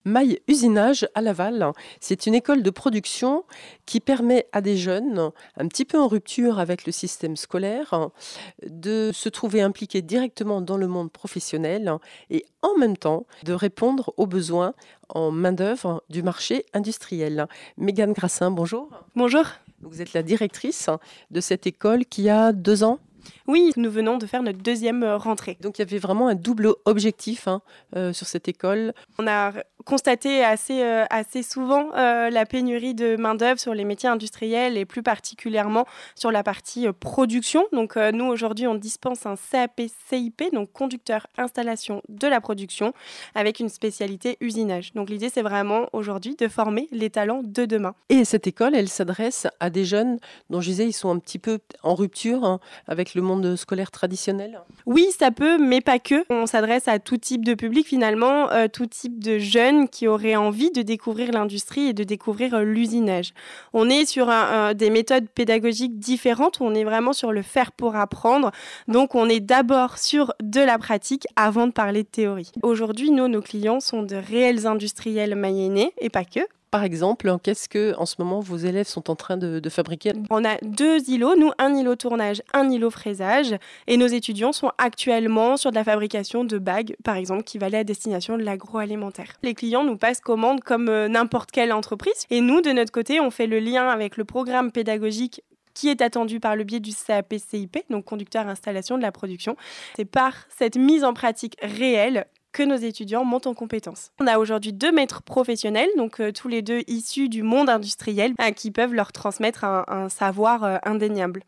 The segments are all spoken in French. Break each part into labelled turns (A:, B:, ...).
A: Maille Usinage à Laval, c'est une école de production qui permet à des jeunes, un petit peu en rupture avec le système scolaire, de se trouver impliqués directement dans le monde professionnel et en même temps de répondre aux besoins en main-d'œuvre du marché industriel. Mégane Grassin, bonjour.
B: Bonjour.
A: Vous êtes la directrice de cette école qui a 2 ans.
B: Oui, nous venons de faire notre deuxième rentrée.
A: Donc il y avait vraiment un double objectif sur cette école.
B: On a constaté assez souvent la pénurie de main-d'œuvre sur les métiers industriels et plus particulièrement sur la partie production. Donc nous, aujourd'hui, on dispense un CAP-CIP, donc conducteur installation de la production, avec une spécialité usinage. Donc l'idée, c'est vraiment aujourd'hui de former les talents de demain.
A: Et cette école, elle s'adresse à des jeunes dont je disais, ils sont un petit peu en rupture avec le monde scolaire traditionnel.
B: Oui, ça peut, mais pas que. On s'adresse à tout type de public finalement, tout type de jeunes qui auraient envie de découvrir l'industrie et de découvrir l'usinage. On est sur des méthodes pédagogiques différentes, on est vraiment sur le faire pour apprendre. Donc on est d'abord sur de la pratique avant de parler de théorie. Aujourd'hui, nos clients sont de réels industriels mayennais et pas que.
A: Par exemple, qu'est-ce que en ce moment vos élèves sont en train de fabriquer?
B: On a 2 îlots, nous un îlot tournage, un îlot fraisage, et nos étudiants sont actuellement sur de la fabrication de bagues, par exemple, qui va aller à destination de l'agroalimentaire. Les clients nous passent commande comme n'importe quelle entreprise, et nous, de notre côté, on fait le lien avec le programme pédagogique qui est attendu par le biais du CAP-CIP, donc conducteur installation de la production. C'est par cette mise en pratique réelle que nos étudiants montent en compétences. On a aujourd'hui 2 maîtres professionnels, donc tous les 2 issus du monde industriel, qui peuvent leur transmettre un savoir indéniable.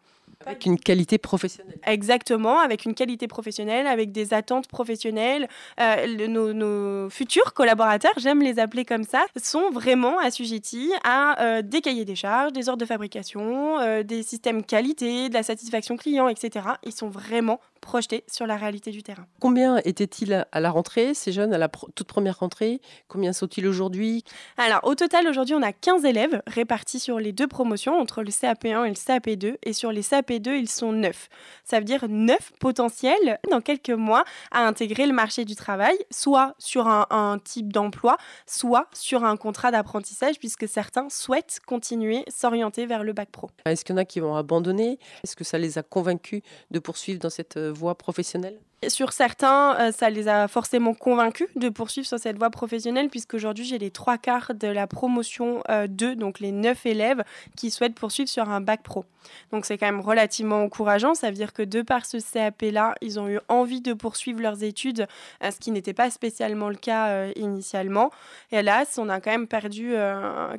A: Avec une qualité professionnelle.
B: Exactement, avec une qualité professionnelle, avec des attentes professionnelles. Nos futurs collaborateurs, j'aime les appeler comme ça, sont vraiment assujettis à des cahiers des charges, des ordres de fabrication, des systèmes qualité, de la satisfaction client, etc. Ils sont vraiment projetés sur la réalité du terrain.
A: Combien étaient-ils à la rentrée, ces jeunes, à la toute première rentrée? Combien sont-ils aujourd'hui?
B: Alors, au total, aujourd'hui, on a 15 élèves répartis sur les 2 promotions, entre le CAP1 et le CAP2. Et sur les CAP2, ils sont 9. Ça veut dire 9 potentiels, dans quelques mois, à intégrer le marché du travail, soit sur un type d'emploi, soit sur un contrat d'apprentissage, puisque certains souhaitent continuer, s'orienter vers le bac pro.
A: Est-ce qu'il y en a qui vont abandonner? Est-ce que ça les a convaincus de poursuivre dans cette voie professionnelle?
B: Sur certains, ça les a forcément convaincus de poursuivre sur cette voie professionnelle, puisqu'aujourd'hui, j'ai les 3/4 de la promotion 2, donc les 9 élèves, qui souhaitent poursuivre sur un bac pro. Donc c'est quand même relativement encourageant, ça veut dire que de par ce CAP-là, ils ont eu envie de poursuivre leurs études, ce qui n'était pas spécialement le cas initialement. Et hélas, on a quand même perdu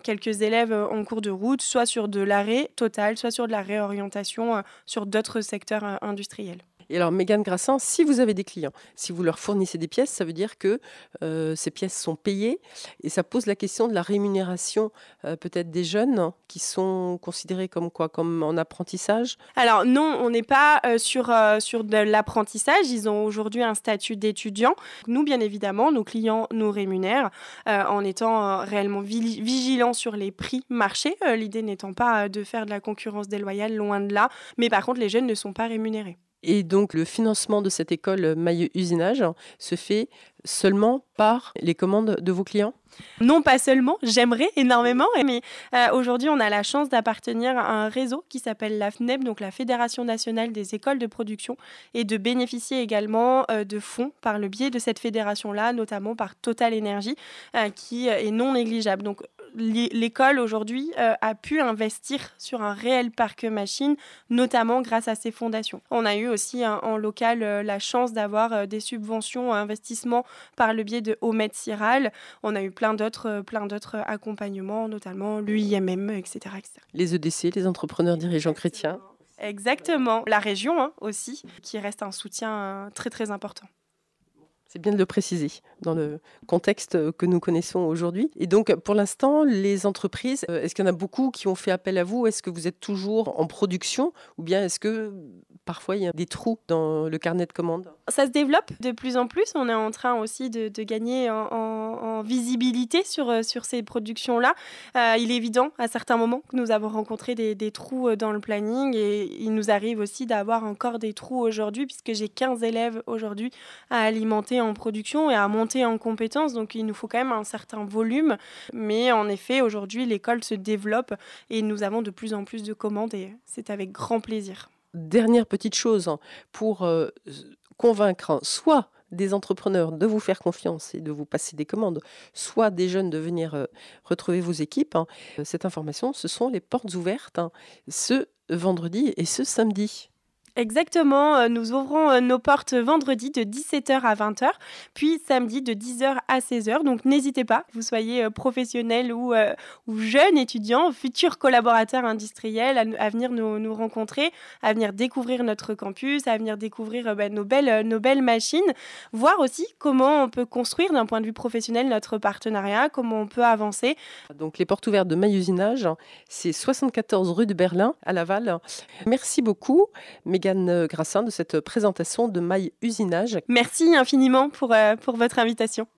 B: quelques élèves en cours de route, soit sur de l'arrêt total, soit sur de la réorientation sur d'autres secteurs industriels.
A: Et alors, Mégane Grassin, si vous avez des clients, si vous leur fournissez des pièces, ça veut dire que ces pièces sont payées et ça pose la question de la rémunération peut-être des jeunes qui sont considérés comme quoi? Comme en apprentissage?
B: Alors non, on n'est pas sur de l'apprentissage. Ils ont aujourd'hui un statut d'étudiant. Nous, bien évidemment, nos clients nous rémunèrent en étant réellement vigilants sur les prix marché. L'idée n'étant pas de faire de la concurrence déloyale, loin de là. Mais par contre, les jeunes ne sont pas rémunérés.
A: Et donc, le financement de cette école Maille Usinage se fait seulement par les commandes de vos clients?
B: Non, pas seulement, j'aimerais énormément, mais aujourd'hui, on a la chance d'appartenir à un réseau qui s'appelle la FNEP, donc la Fédération nationale des écoles de production, et de bénéficier également de fonds par le biais de cette fédération-là, notamment par Total Energy, qui est non négligeable. Donc, l'école aujourd'hui a pu investir sur un réel parc machine, notamment grâce à ces fondations. On a eu aussi en local la chance d'avoir des subventions investissement par le biais de Omed Ciral. On a eu plein d'autres accompagnements, notamment l'UIMM, etc., etc.
A: Les EDC, les entrepreneurs dirigeants chrétiens.
B: Exactement. La région aussi, qui reste un soutien très très important.
A: C'est bien de le préciser dans le contexte que nous connaissons aujourd'hui. Et donc, pour l'instant, les entreprises, est-ce qu'il y en a beaucoup qui ont fait appel à vous? Est-ce que vous êtes toujours en production? Ou bien est-ce que parfois il y a des trous dans le carnet de commandes?
B: Ça se développe de plus en plus. On est en train aussi de gagner en en visibilité sur ces productions-là. Il est évident à certains moments que nous avons rencontré des trous dans le planning et il nous arrive aussi d'avoir encore des trous aujourd'hui puisque j'ai 15 élèves aujourd'hui à alimenter en production et à monter en compétences. Donc il nous faut quand même un certain volume. Mais en effet, aujourd'hui, l'école se développe et nous avons de plus en plus de commandes et c'est avec grand plaisir.
A: Dernière petite chose, pour convaincre soit des entrepreneurs de vous faire confiance et de vous passer des commandes, soit des jeunes de venir retrouver vos équipes. Cette information, ce sont les portes ouvertes ce vendredi et ce samedi.
B: Exactement, nous ouvrons nos portes vendredi de 17h à 20h, puis samedi de 10h à 16h. Donc n'hésitez pas, que vous soyez professionnel ou jeune étudiant, futur collaborateur industriel, à venir nous rencontrer, à venir découvrir notre campus, à venir découvrir nos belles machines, voir aussi comment on peut construire d'un point de vue professionnel notre partenariat, comment on peut avancer.
A: Donc les portes ouvertes de My Usinage, c'est 74 rue de Berlin à Laval. Merci beaucoup, Mégane Grassin, de cette présentation de My Usinage.
B: Merci infiniment pour votre invitation.